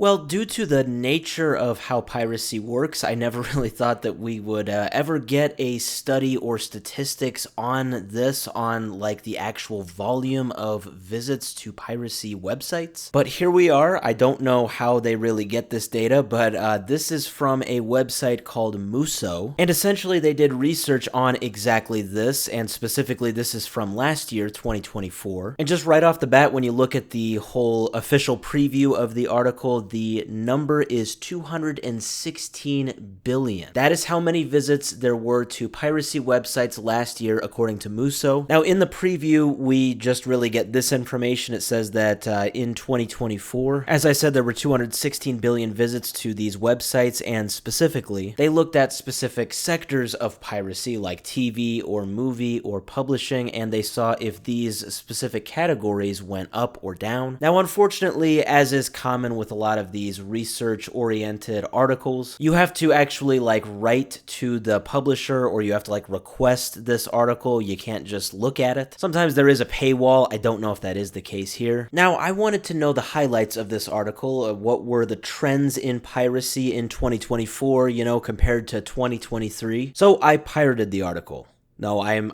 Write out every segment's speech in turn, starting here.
Well, due to the nature of how piracy works, I never really thought that we would ever get a study or statistics on this, on like the actual volume of visits to piracy websites. But here we are. I don't know how they really get this data, but this is from a website called Muso. And essentially, they did research on exactly this, and specifically, this is from last year, 2024. And just right off the bat, when you look at the whole official preview of the article, the number is 216 billion. That is how many visits there were to piracy websites last year, according to Muso. Now, in the preview, we just really get this information. It says that in 2024, as I said, there were 216 billion visits to these websites, and specifically, they looked at specific sectors of piracy, like TV or movie or publishing, and they saw if these specific categories went up or down. Now, unfortunately, as is common with a lot of these research-oriented articles, you have to actually write to the publisher, or you have to request this article. You can't just look at it. Sometimes there is a paywall. I don't know if that is the case here. Now, I wanted to know the highlights of this article. What were the trends in piracy in 2024, compared to 2023? So I pirated the article. No, I'm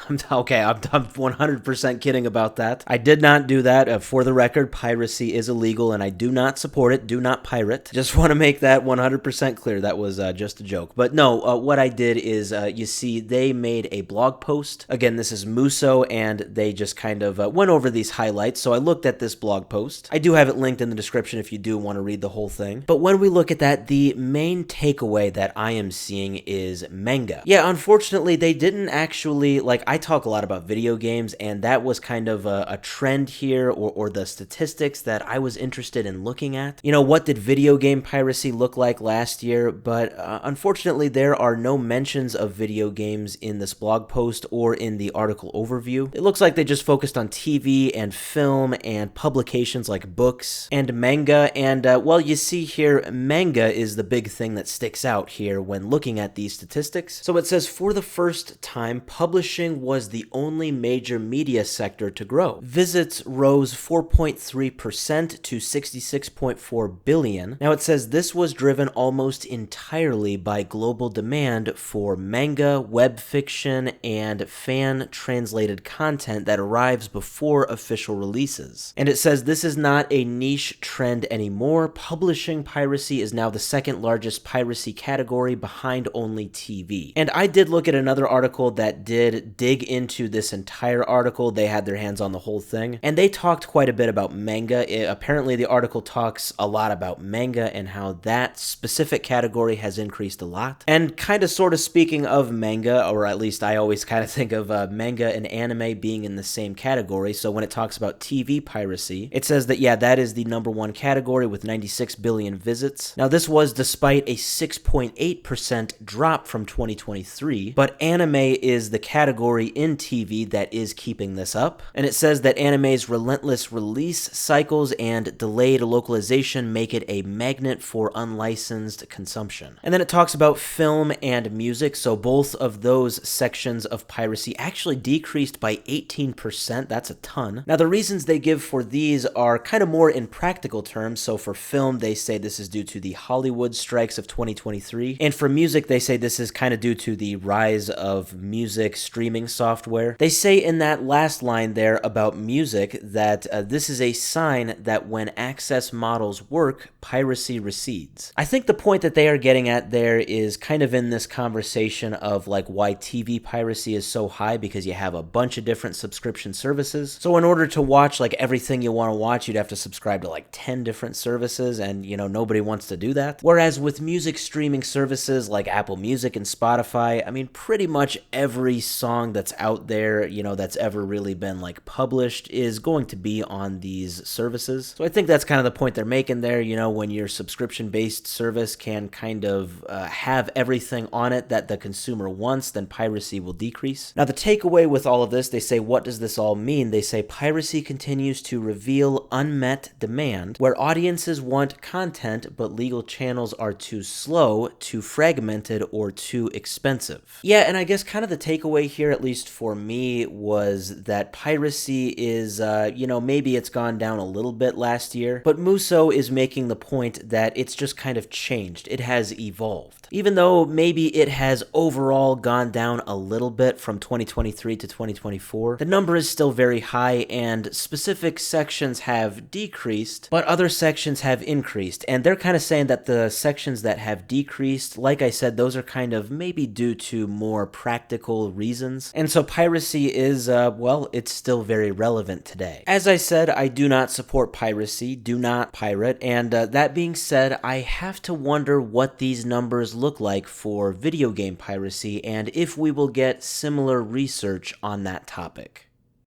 100% kidding about that. I did not do that. For the record, piracy is illegal and I do not support it. Do not pirate. Just want to make that 100% clear. That was just a joke. But no, what I did is, you see, they made a blog post. Again, this is Muso, and they just kind of went over these highlights. So I looked at this blog post. I do have it linked in the description if you do want to read the whole thing. But when we look at that, the main takeaway that I am seeing is manga. Yeah, unfortunately, they didn't actually, I talk a lot about video games, and that was kind of a trend here, or the statistics that I was interested in looking at. What did video game piracy look like last year? But unfortunately, there are no mentions of video games in this blog post or in the article overview. It looks like they just focused on TV and film and publications like books and manga, and well, you see here, manga is the big thing that sticks out here when looking at these statistics. So it says, for the first time, publishing was the only major media sector to grow. Visits rose 4.3% to 66.4 billion. Now it says this was driven almost entirely by global demand for manga, web fiction, and fan-translated content that arrives before official releases. And it says this is not a niche trend anymore. Publishing piracy is now the second largest piracy category, behind only TV. And I did look at another article that did dig into this entire article. They had their hands on the whole thing, and they talked quite a bit about manga. Apparently, the article talks a lot about manga and how that specific category has increased a lot. And kind of sort of speaking of manga, or at least I always kind of think of manga and anime being in the same category. So when it talks about TV piracy, it says that, yeah, that is the number one category with 96 billion visits. Now, this was despite a 6.8% drop from 2023, but anime is the category in TV that is keeping this up. And it says that anime's relentless release cycles and delayed localization make it a magnet for unlicensed consumption. And then it talks about film and music. So both of those sections of piracy actually decreased by 18%. That's a ton. Now, the reasons they give for these are kind of more in practical terms. So for film, they say this is due to the Hollywood strikes of 2023. And for music, they say this is kind of due to the rise of music streaming software. They say in that last line there about music that this is a sign that when access models work, piracy recedes. I think the point that they are getting at there is kind of in this conversation of why TV piracy is so high, because you have a bunch of different subscription services. So in order to watch everything you want to watch, you'd have to subscribe to 10 different services, and nobody wants to do that. Whereas with music streaming services like Apple Music and Spotify, I mean, pretty much every song that's out there, that's ever really been published is going to be on these services. So I think that's kind of the point they're making there. When your subscription-based service can kind of have everything on it that the consumer wants, then piracy will decrease. Now, the takeaway with all of this, they say, what does this all mean? They say piracy continues to reveal unmet demand, where audiences want content, but legal channels are too slow, too fragmented, or too expensive. Yeah, and I guess kind of the takeaway here, at least for me, was that piracy is, maybe it's gone down a little bit last year, but Muso is making the point that it's just kind of changed. It has evolved. Even though maybe it has overall gone down a little bit from 2023 to 2024, the number is still very high, and specific sections have decreased, but other sections have increased. And they're kind of saying that the sections that have decreased, like I said, those are kind of maybe due to more practical reasons. And so piracy is, it's still very relevant today. As I said, I do not support piracy, do not pirate, and that being said, I have to wonder what these numbers look like for video game piracy and if we will get similar research on that topic.